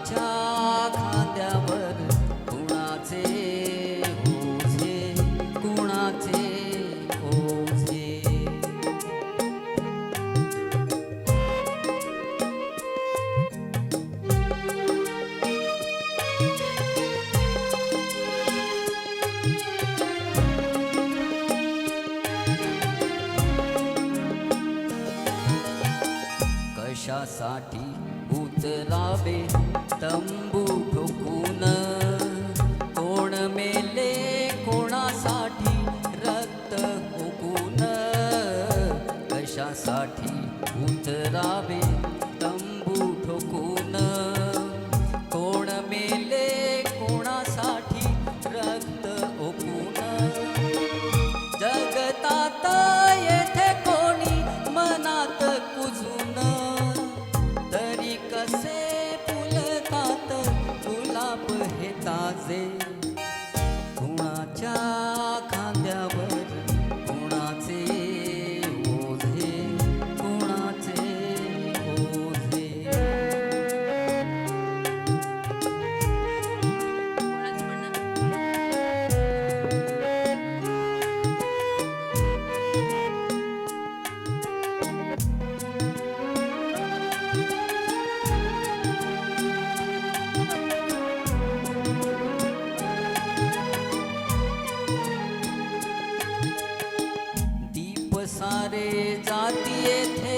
कुणाच्या खांद्यावर कुणाचे ओझे, कुणाचे ओझे. कशासाठी उतरावे तंबू ठोकून, कोण मेले कोणासाठी रक्त ओकून. कशासाठी उतरावे तंबू ठोकून, कोण मेले कोणासाठी रक्त ओकून. जगतात येथे कोणी मनात कुजून, तरी कसे फुलतात गुलाब हे ताजे. कुणाच्या खांद्यावर कुणाचे ओझे, कुणाचे ओझे. दीप सारे जाती येथे